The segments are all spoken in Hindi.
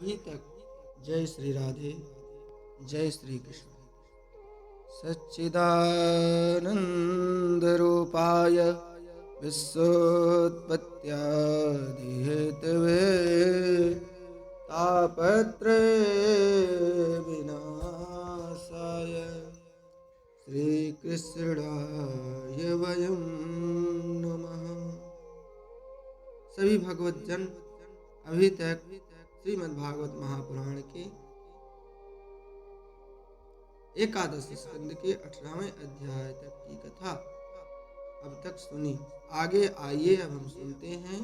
अभी तक जय श्री राधे, जय श्री कृष्ण। सच्चिदानंद रूपाय विश्वोत्पत्त्यादिहेतवे तापत्रय विनाशाय श्रीकृष्णाय वयं नमः। सभी भगवतजन अभी तक श्रीमद्भागवत महापुराण के एकादश स्कंद के 18वें अध्याय तक की कथा अब तक सुनी। आगे आइए अब हम सुनते हैं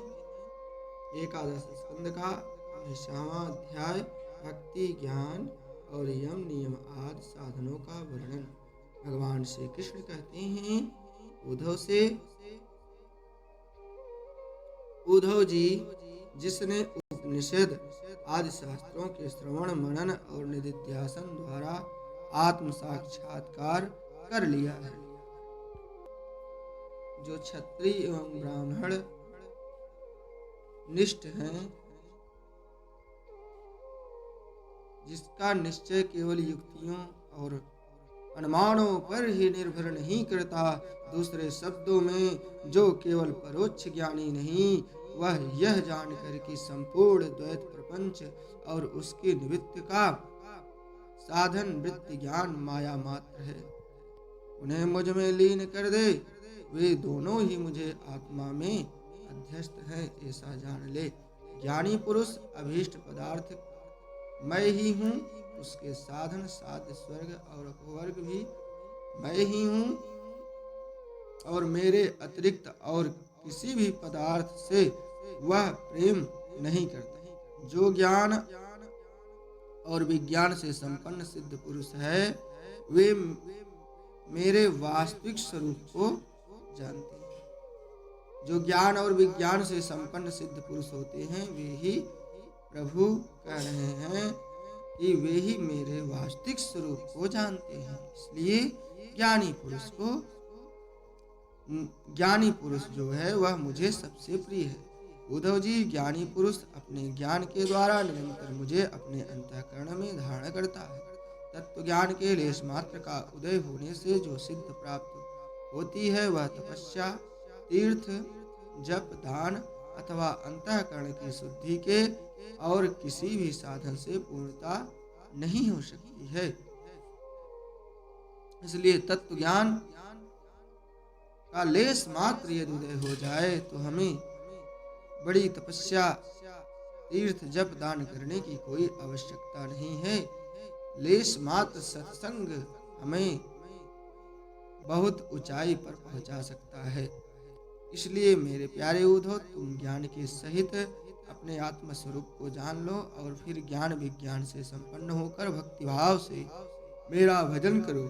एकादश स्कंद का 19वां अध्याय, भक्ति, ज्ञान और यम नियम आदि साधनों का वर्णन। भगवान श्री कृष्ण कहते हैं उद्धव से, उद्धव जी, जिसने उपनिषद आदि शास्त्रों के श्रवण मनन और निधिध्यासन द्वारा आत्म साक्षात्कार कर लिया है, जो क्षत्रिय एवं ब्राह्मण निष्ठ हैं, जिसका निश्चय केवल युक्तियों और अनुमानों पर ही निर्भर नहीं करता, दूसरे शब्दों में जो केवल परोक्ष ज्ञानी नहीं, वह यह जानकर कि संपूर्ण द्वैत प्रपंच और उसके निमित्त का साधन वृत्ति ज्ञान माया मात्र है, उन्हें मुझ में लीन कर दे। वे दोनों ही मुझे आत्मा में अध्यस्त हैं, ऐसा जान ले। ज्ञानी पुरुष अभीष्ट पदार्थ मैं ही हूँ, उसके साधन साध्य स्वर्ग और अपवर्ग भी मैं ही हूँ, और मेरे अतिरिक्त और किसी भी पदार्थ से वह प्रेम नहीं करता। जो ज्ञान और विज्ञान से संपन्न सिद्ध पुरुष है, वे मेरे वास्तविक स्वरूप को जानते हैं। जो ज्ञान और विज्ञान से संपन्न सिद्ध पुरुष होते हैं, वे ही प्रभु कह रहे हैं कि वे ही मेरे वास्तविक स्वरूप को जानते हैं। इसलिए ज्ञानी पुरुष जो है वह मुझे सबसे प्रिय है। उद्धव जी, ज्ञानी पुरुष अपने ज्ञान के द्वारा निरंतर मुझे अपने अंतःकरण में धारण करता है। तत्व ज्ञान के लेश मात्र का उदय होने से जो सिद्ध प्राप्त होती है, वह तपस्या, तीर्थ, जप, दान अथवा अंतःकरण की शुद्धि के और किसी भी साधन से पूर्णता नहीं हो सकती है। इसलिए तत्व ज्ञान का लेश मात्र यदि उदय हो जाए तो हमें बड़ी तपस्या, तीर्थ, जप, दान करने की कोई आवश्यकता नहीं है। लेश मात्र सत्संग हमें बहुत ऊंचाई पर पहुंचा सकता है। इसलिए मेरे प्यारे उद्धव, तुम ज्ञान के सहित अपने आत्म स्वरूप को जान लो और फिर ज्ञान विज्ञान से संपन्न होकर भक्तिभाव से मेरा भजन करो।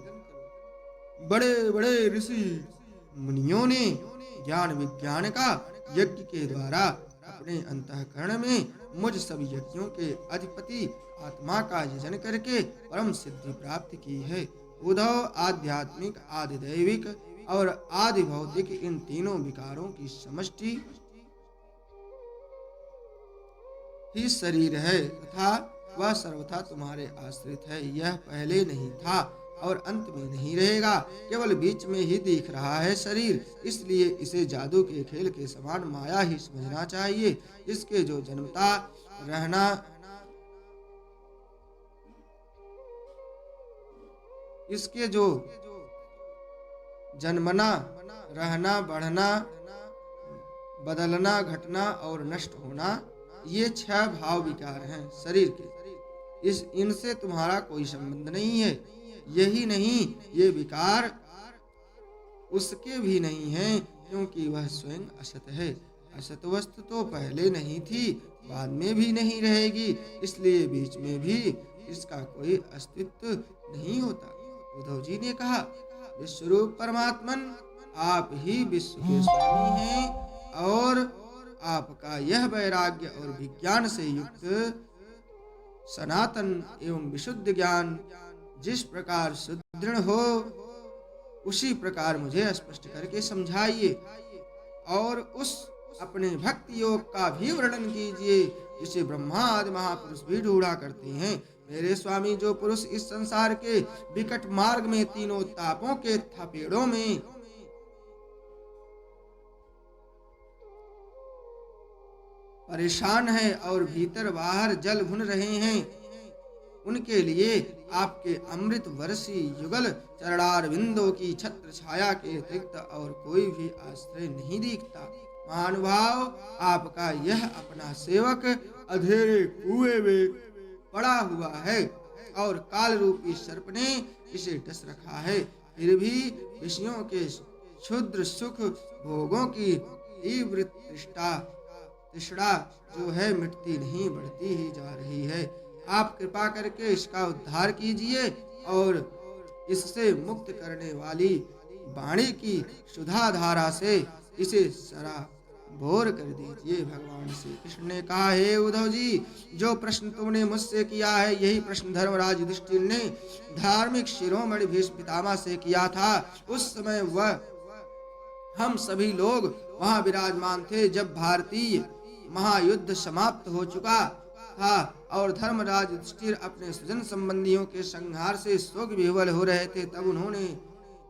बड़े बड़े ऋषि मुनियों ने ज्ञान विज्ञान का यज्ञ के द्वारा अपने अंतःकरण में मुझ सभी यज्ञों के अधिपति आत्मा का यजन करके परम सिद्धि प्राप्त की है। उद्धव, आध्यात्मिक, आदि दैविक और आदि भौतिक इन तीनों विकारों की समष्टि ही शरीर है तथा वह सर्वथा तुम्हारे आश्रित है। यह पहले नहीं था और अंत में नहीं रहेगा, केवल बीच में ही दिख रहा है शरीर। इसलिए इसे जादू के खेल के समान माया ही समझना चाहिए। इसके जो जन्मता रहना, इसके जो जन्मना, रहना, बढ़ना, बदलना, घटना और नष्ट होना, ये 6 भाव विकार हैं शरीर के। इनसे तुम्हारा कोई संबंध नहीं है। यही नहीं, ये विकार उसके भी नहीं हैं, क्योंकि वह स्वयं असत है। असत वस्तु तो पहले नहीं थी, बाद में भी नहीं रहेगी, इसलिए बीच में भी इसका कोई अस्तित्व नहीं होता। उद्धव जी ने कहा, विश्वरूप परमात्मन, आप ही विश्व के स्वामी हैं और आपका यह वैराग्य और विज्ञान से युक्त सनातन एवं विशुद्ध ज्ञान जिस प्रकार सुदृढ़ हो, उसी प्रकार मुझे स्पष्ट करके समझाइए और उस अपने भक्ति योग का भी वर्णन कीजिए जिसे ब्रह्मा आदि महापुरुष भी ढूंढा करते हैं। मेरे स्वामी, जो पुरुष इस संसार के विकट मार्ग में तीनों तापों के थपेड़ों में परेशान है और भीतर बाहर जल भुन रहे हैं, उनके लिए आपके अमृत वर्षी युगल चरणारविंदों की छत्र छाया के अतिरिक्त और कोई भी आश्रय नहीं दिखता। महानुभाव, आपका यह अपना सेवक अंधेरे कुएं में पड़ा हुआ है और काल रूपी सर्प ने इसे डस रखा है। फिर भी विषयों के क्षुद्र सुख भोगों की तीव्र तृष्णा जो है मिटती नहीं, बढ़ती ही जा रही है। आप कृपा करके इसका उद्धार कीजिए और इससे मुक्त करने वाली वाणी की सुधा धारा से इसे सराबोर कर दीजिए। भगवान श्री कृष्ण ने कहा, हे उद्धव जी, जो प्रश्न तुमने मुझसे किया है, यही प्रश्न धर्मराज युधिष्ठिर ने धार्मिक शिरोमणि भीष्म पितामह से किया था। उस समय वह हम सभी लोग वहां विराजमान थे जब भारतीय महायुद्ध समाप्त हो चुका था और धर्मराज युधिष्ठिर अपने स्वजन संबंधियों के संहार से शोक विह्वल हो रहे थे। तब उन्होंने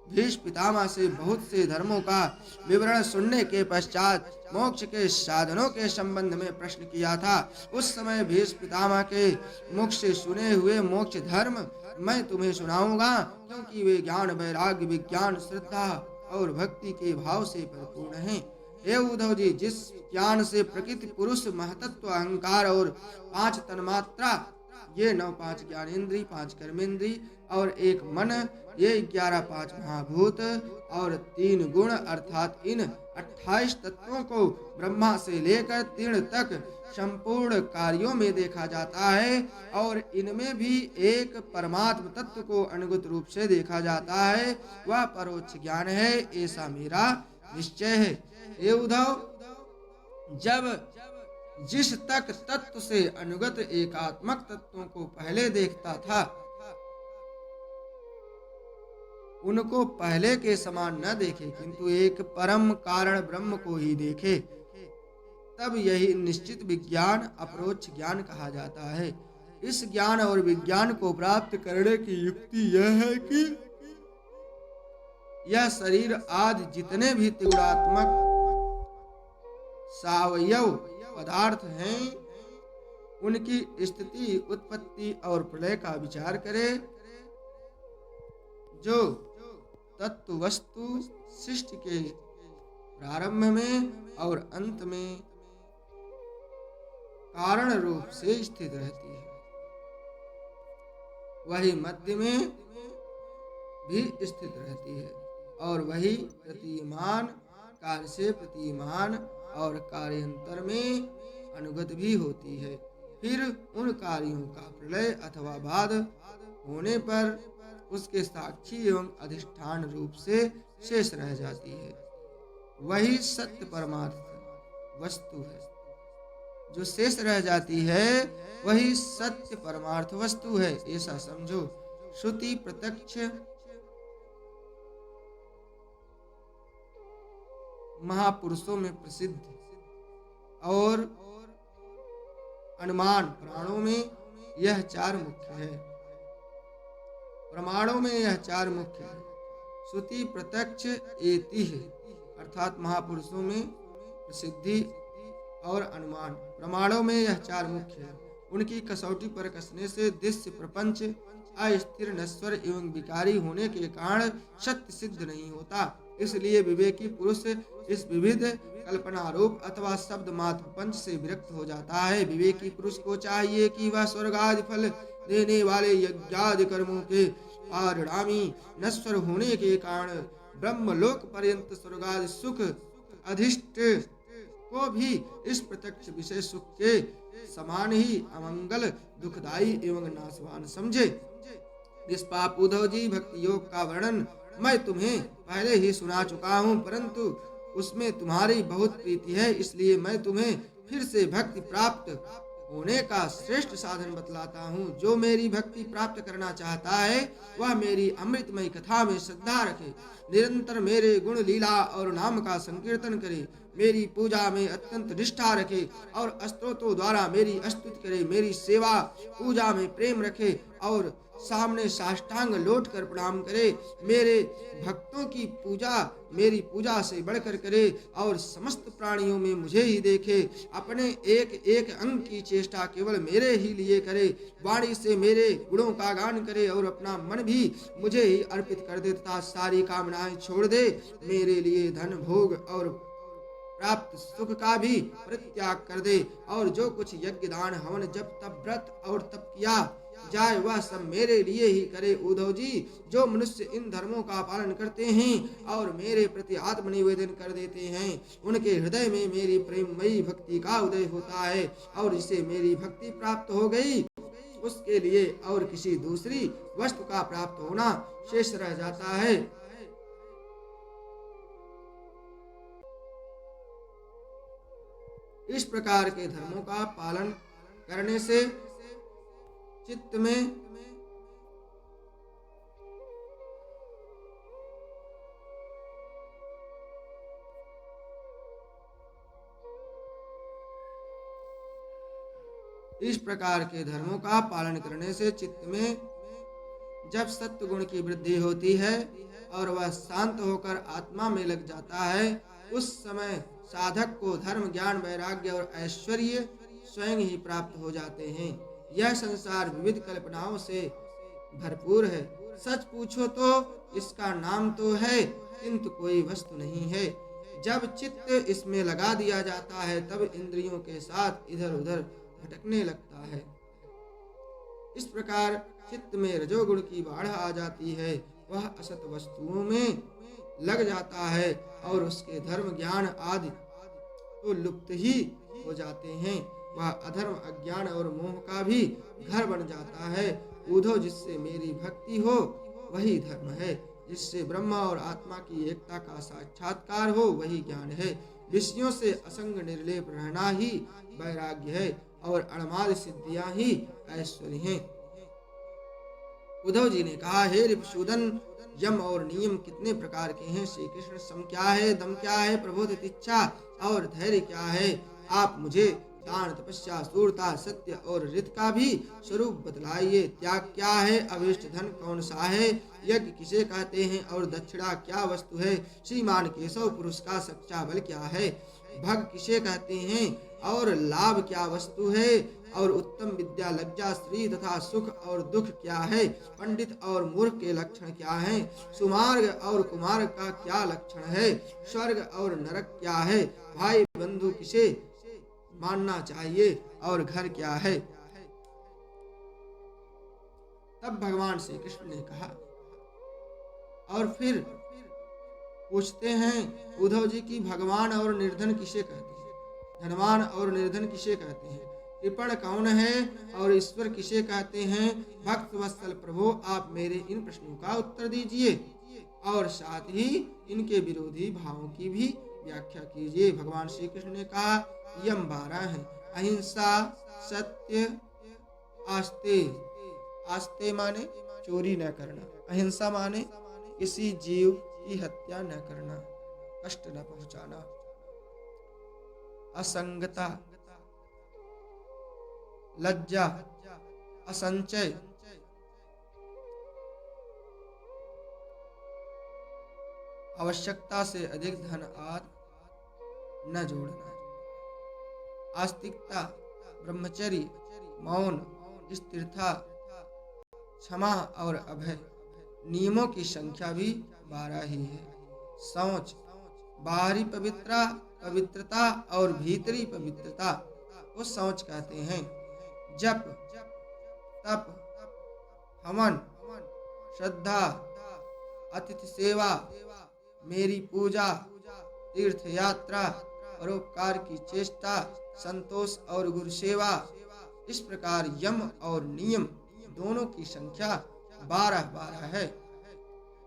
भीष्म पितामह से बहुत से धर्मों का विवरण सुनने के पश्चात मोक्ष के साधनों के संबंध में प्रश्न किया था। उस समय भीष्म पितामह के मुख से सुने हुए मोक्ष धर्म मैं तुम्हें सुनाऊंगा, क्योंकि वे ज्ञान, वैराग्य, विज्ञान, श्रद्धा और भक्ति के भाव से परिपूर्ण हैं। हे उद्धव जी, जिस ज्ञान से प्रकृति, पुरुष, महतत्व, अहंकार और 5 तन्मात्रा, ये 9 5 ज्ञानेन्द्रिय, 5 कर्मेंद्रिय और 1 मन, ये 11 5 महाभूत और 3 गुण अर्थात इन 28 तत्वों को ब्रह्मा से लेकर तीर्ण तक संपूर्ण कार्यों में देखा जाता है और इनमें भी एक परमात्म तत्व को अनुगत रूप से देखा जाता है, वह परोक्ष ज्ञान है, ऐसा मेरा निश्चय है। हे उद्धव, जब जिस तक तत्व से अनुगत एकात्मक तत्वों को पहले देखता था, उनको पहले के समान न देखे, किंतु एक परम कारण ब्रह्म को ही देखे, तब यही निश्चित विज्ञान, अपरोक्ष ज्ञान कहा जाता है। इस ज्ञान और विज्ञान को प्राप्त करने की युक्ति यह है कि यह शरीर आदि जितने भी त्रिगुणात्मक सावयव पदार्थ हैं, उनकी स्थिति, उत्पत्ति और प्रलय का विचार करे। जो तत्व वस्तु सृष्टि के प्रारंभ में और अंत में कारण रूप से स्थित रहती है, वही मध्य में भी स्थित रहती है और वही प्रतीयमान कार्य से प्रतीयमान और कार्यांतर में अनुगत भी होती है। फिर उन कार्यों का प्रलय अथवा बाध होने पर उसके साक्षी एवं अधिष्ठान रूप से शेष रह जाती है। वही सत्य परमार्थ वस्तु है। जो शेष रह जाती है वही सत्य परमार्थ वस्तु है, ऐसा समझो। श्रुति प्रत्यक्ष महापुरुषों में प्रसिद्ध और अनुमान प्राणों में यह 4 मुख्य है। प्रमाणों में यह 4 मुख्य है। श्रुति प्रत्यक्ष एति है, अर्थात महापुरुषों में प्रसिद्धि और अनुमान। प्रमाणों में यह 4 मुख्य है। उनकी कसौटी पर कसने से दृश्य प्रपंच अस्थिर, नश्वर एवं विकारी होने के कारण सत्य सिद्ध नहीं होता। इसलिए विवेकी पुरुष इस विविध कल्पनारूप अथवा शब्द मात्र प्रपंच से विरक्त हो जाता है। विवेकी पुरुष को चाहिए कि वह स्वर्ग आदि फल देने वाले यज्ञादि कर्मों के परिणामी नश्वर होने के कारण ब्रह्मलोक पर्यंत स्वर्गादि सुख अधिष्ठ को भी इस प्रत्यक्ष विषय सुख के समान ही अमंगल, दुखदायी एवं नाशवान समझे। निष्पाप उद्धव जी, भक्ति योग का वर्णन मैं तुम्हें पहले ही सुना चुका हूँ, परंतु उसमें तुम्हारी बहुत प्रीति है, इसलिए मैं तुम्हें फिर से भक्ति प्राप्त होने का श्रेष्ठ साधन बतलाता हूँ। जो मेरी भक्ति प्राप्त करना चाहता है वह मेरी अमृतमयी कथा में श्रद्धा रखे, निरंतर मेरे गुण, लीला और नाम का संकीर्तन करे। मेरी पूजा में अत्यंत निष्ठा रखे और स्तोत्रों द्वारा मेरी स्तुति करे, मेरी सेवा पूजा में प्रेम रखे और सामने साष्टांग लौट कर प्रणाम करे, मेरे भक्तों की पूजा मेरी पूजा से बढ़कर करे और समस्त प्राणियों में मुझे ही देखे, अपने एक एक अंग की चेष्टा केवल मेरे ही लिए करे, वाणी से मेरे गुणों का गान करे और अपना मन भी मुझे ही अर्पित कर दे तथा सारी कामनाएं छोड़ दे, मेरे लिए धन भोग और प्राप्त सुख का भी परित्याग कर दे और जो कुछ यज्ञ दान हवन जब तब व्रत और तप किया जाए वह सब मेरे लिए ही करे। उद्धव जी, जो मनुष्य इन धर्मों का पालन करते हैं और मेरे प्रति आत्मनिवेदन कर देते हैं, उनके हृदय में मेरी प्रेममयी भक्ति का उदय होता है और जिसे मेरी भक्ति प्राप्त हो गई उसके लिए और किसी दूसरी वस्तु का प्राप्त होना शेष रह जाता है। इस प्रकार के धर्मों का पालन करने से चित्त में जब सत्व गुण की वृद्धि होती है और वह शांत होकर आत्मा में लग जाता है, उस समय साधक को धर्म, ज्ञान, वैराग्य और ऐश्वर्य स्वयं ही प्राप्त हो जाते हैं। यह संसार विविध कल्पनाओं से भरपूर है। सच पूछो तो इसका नाम तो है किंतु कोई वस्तु नहीं है। जब चित्त इसमें लगा दिया जाता है तब इंद्रियों के साथ इधर उधर भटकने लगता है। इस प्रकार चित्त में रजोगुण की बाढ़ आ जाती है, वह असत वस्तुओं में लग जाता है और उसके धर्म, ज्ञान आदि तो लुप्त ही हो जाते हैं। वह अधर्म, अज्ञान और मोह का भी घर बन जाता है। उद्धव, जिससे मेरी भक्ति हो वही धर्म है, जिससे ब्रह्मा और आत्मा की एकता का साक्षात्कार हो वही ज्ञान है। विषयों से असंग निर्लेप रहना ही वैराग्य है और अणमाद सिद्धियां ही ऐश्वर्य हैं। उद्धव जी ने कहा, हे रिपुसूदन, यम और नियम कितने प्रकार के हैं? श्री कृष्ण, सम क्या है, दम क्या है, प्रबोध इच्छा और धैर्य क्या है? आप मुझे दान, तपस्या, सूरता, सत्य और रित का भी स्वरूप बतलाइए। त्याग क्या है? अभिष्ट धन कौन सा है? यज्ञ किसे कहते हैं और दक्षिणा क्या वस्तु है? श्रीमान केशव, पुरुष का सच्चा बल क्या है? भग किसे कहते हैं और लाभ क्या वस्तु है? और उत्तम विद्या, लज्जा, श्री तथा सुख और दुख क्या है? पंडित और मूर्ख के लक्षण क्या हैं? सुमार्ग और कुमार्ग का क्या लक्षण है? स्वर्ग और नरक क्या है? भाई बंधु किसे मानना चाहिए और घर क्या है? तब भगवान श्री कृष्ण ने कहा, और फिर पूछते हैं उद्धव जी की भगवान और निर्धन किसे कहते हैं? धनवान और निर्धन किसे कहते हैं? कृपण कौन है और ईश्वर किसे कहते हैं? भक्त वत्सल प्रभु, आप मेरे इन प्रश्नों का उत्तर दीजिए और साथ ही इनके विरोधी भावों की भी व्याख्या कीजिए। भगवान श्री कृष्ण ने कहा, यम 12 है। अहिंसा, सत्य, आस्ते। आस्ते माने चोरी न करना, अहिंसा माने किसी जीव की हत्या न करना, कष्ट न पहुंचाना, असंगता, लज्जा, असंचय, आवश्यकता से अधिक धन आदि न जोड़ना, आस्तिकता, ब्रह्मचर्य, मौन, स्थिरता, क्षमा और अभय। नियमों की संख्या भी 12 ही है। शौच, बाहरी पवित्रता और भीतरी पवित्रता को शौच कहते हैं। जप, तप, हवन, श्रद्धा, अतिथि सेवा, मेरी पूजा, तीर्थ यात्रा, परोपकार की चेष्टा, संतोष और गुरु सेवा। इस प्रकार यम और नियम दोनों की संख्या 12 है।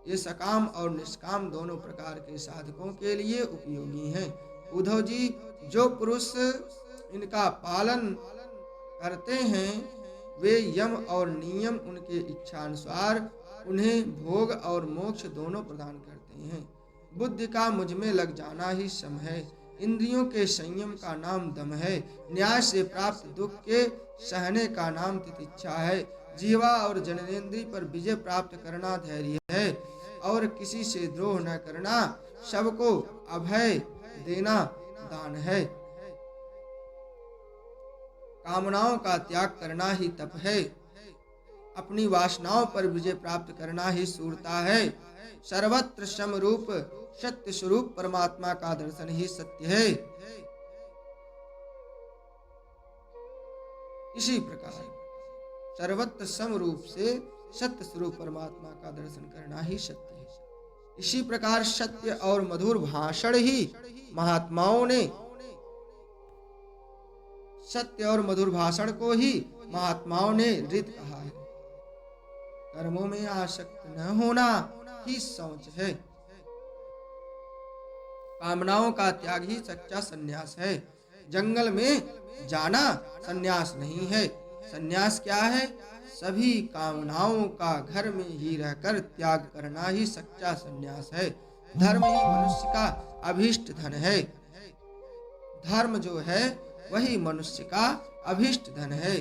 ये सकाम और निष्काम दोनों प्रकार के साधकों के लिए उपयोगी हैं। उद्धव जी, जो पुरुष इनका पालन करते हैं वे यम और नियम उनके इच्छानुसार उन्हें भोग और मोक्ष दोनों प्रदान करते हैं। बुद्धि का मुझ में लग जाना ही सम है। इंद्रियों के संयम का नाम दम है। न्याय से प्राप्त दुख के सहने का नाम तितिक्षा है। जीवा और जननेन्द्रिय पर विजय प्राप्त करना धैर्य है, और किसी से द्रोह न करना, सबको अभय देना दान है। कामनाओं का त्याग करना ही तप है। अपनी वासनाओं पर विजय प्राप्त करना ही सूरता है। सर्वत्र समरूप सत्य स्वरूप परमात्मा का दर्शन ही सत्य है। इसी प्रकार सर्वत्र समरूप से सत्य स्वरूप परमात्मा का दर्शन करना ही सत्य है। इसी प्रकार सत्य और मधुर भाषण ही महात्माओं ने सत्य और मधुर भाषण को ही महात्माओं ने ऋत कहा है। कर्मों में आसक्त न होना ही शौच है। कामनाओं का त्याग ही सच्चा सन्यास है। जंगल में जाना सन्यास नहीं है। सन्यास क्या है? सभी कामनाओं का घर में ही रहकर त्याग करना ही सच्चा सन्यास है। धर्म ही मनुष्य का अभीष्ट धन है। धर्म जो है वही मनुष्य का अभीष्ट धन है।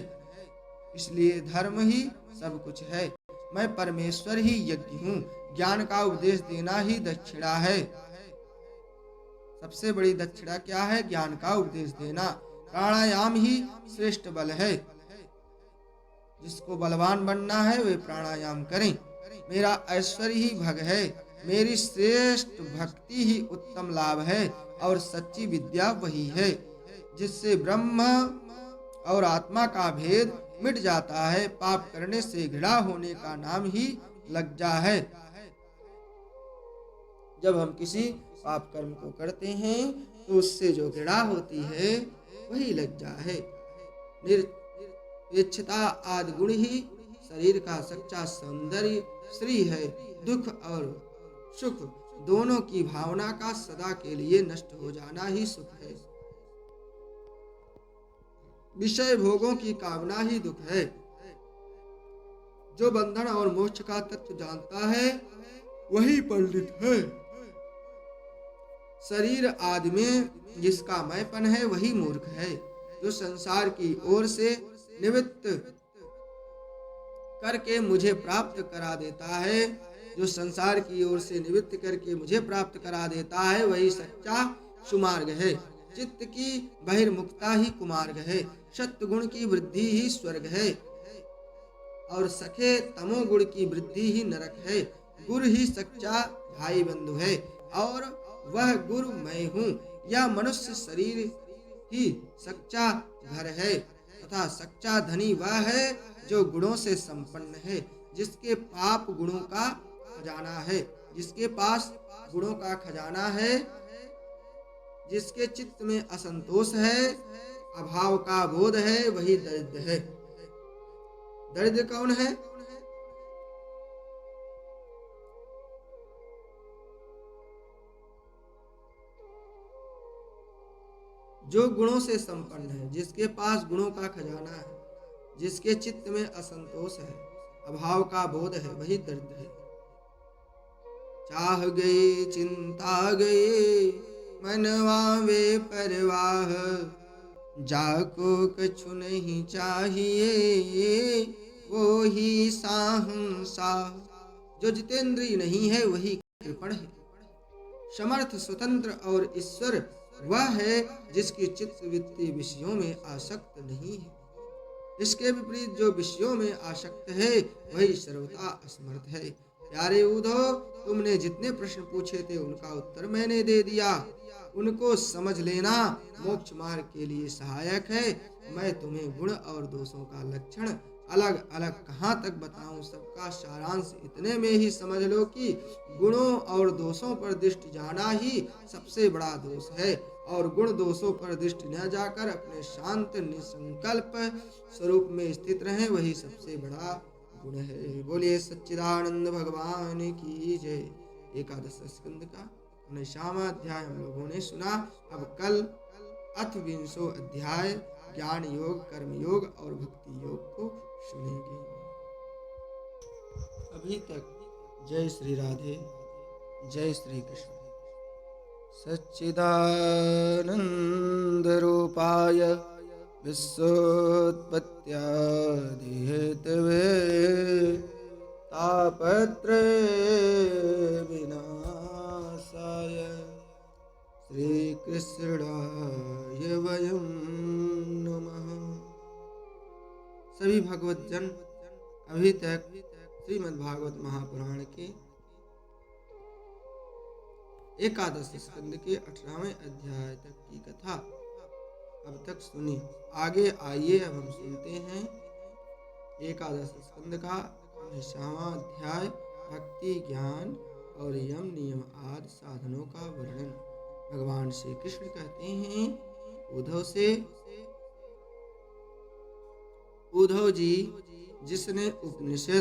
इसलिए धर्म ही सब कुछ है। मैं परमेश्वर ही यज्ञ हूँ। ज्ञान का उपदेश देना ही दक्षिणा है। सबसे बड़ी दक्षिणा क्या है? ज्ञान का उपदेश देना। प्राणायाम ही श्रेष्ठ बल है। जिसको बलवान बनना है वे प्राणायाम करें। मेरा ऐश्वर्य ही भग है। मेरी श्रेष्ठ भक्ति ही उत्तम लाभ है, और सच्ची विद्या वही है जिससे ब्रह्म और आत्मा का भेद मिट जाता है। पाप करने से घृणा होने का नाम ही लज्जा है। जब हम किसी पाप कर्म को करते हैं तो उससे जो घृणा होती है वही लज्जा है। निरपेक्षता आदि गुण ही शरीर का सच्चा सौंदर्य श्री है। दुख और सुख दोनों की भावना का सदा के लिए नष्ट हो जाना ही सुख है। विषय भोगों की कामना ही दुख है। जो बंधन और मोक्ष का तत्व जानता है वही पंडित है। शरीर आदि में जिसका मैंपन है वही मूर्ख है। जो संसार की ओर से निवृत्त करके मुझे प्राप्त करा देता है, जो संसार की ओर से निवृत्त करके मुझे प्राप्त करा देता है, वही सच्चा सुमार्ग है। चित्त की बहिर्मुखता ही कुमार्ग है। सत्य गुण की वृद्धि ही स्वर्ग है, और सखे तमोगुण की वृद्धि ही नरक है। गुरु ही सच्चा भाई बंधु है, और वह गुरु मैं हूँ। यह मनुष्य शरीर ही सच्चा घर है, तथा सच्चा धनी वह है जो गुणों से संपन्न है, जिसके पाप गुणों का खजाना है। जिसके पास गुणों का खजाना है, जिसके चित्त में असंतोष है, अभाव का बोध है, वही दरिद्र है। दरिद्र कौन है? जो गुणों से संपन्न है, जिसके पास गुणों का खजाना है, जिसके चित्त में असंतोष है, अभाव का बोध है, वही दरिद्र है। चाह गए चिंता गए मनवा वे परवाह, जाको कछु नहीं चाहिए वो ही साहंसाह। जो जितेंद्रिय नहीं है वही कृपण है। समर्थ स्वतंत्र और ईश्वर वह है जिसकी चित्त वित्तीय विषयों में आसक्त नहीं है। इसके विपरीत जो विषयों में आसक्त है वही सर्वथा असमर्थ है। प्यारे उद्धव, तुमने जितने प्रश्न पूछे थे उनका उत्तर मैंने दे दिया। उनको समझ लेना मोक्ष मार्ग के लिए सहायक है। मैं तुम्हें गुण और दोषों का लक्षण अलग अलग कहाँ तक बताऊं, सबका सारांश इतने में ही समझ लो कि गुणों और दोषों पर दृष्टि जाना ही सबसे बड़ा दोष है, और गुण दोषों पर दृष्टि न जाकर अपने शांत निसंकल्प स्वरूप में स्थित रहें, वही सबसे बड़ा गुण है। बोलिए सच्चिदानंद भगवान की जय। एकादश स्कंद का 19वां अध्याय हम लोगों ने सुना। अब कल 8वां अध्याय ज्ञान योग, कर्म योग और भक्ति योग को सुनेंगे। अभी तक जय श्री राधे, जय श्री कृष्ण। सच्चिदानन्दरूपाय विश्वोत्पत्त्यादिहेतवे तापत्रयविनाशाय श्रीकृष्णाय वयं नमः। सभी भगवत जन अभी तक श्रीमद्भागवत महापुराण के एकादश स्कंद के 18वें अध्याय तक की कथा अब तक सुनी। आगे आइए अब हम सुनते हैं एकादश स्कंद का 19वां अध्याय भक्ति ज्ञान और यम नियम आदि साधनों का वर्णन। भगवान श्री कृष्ण कहते हैं उद्धव से, उद्धव जी, जिसने उपनिषद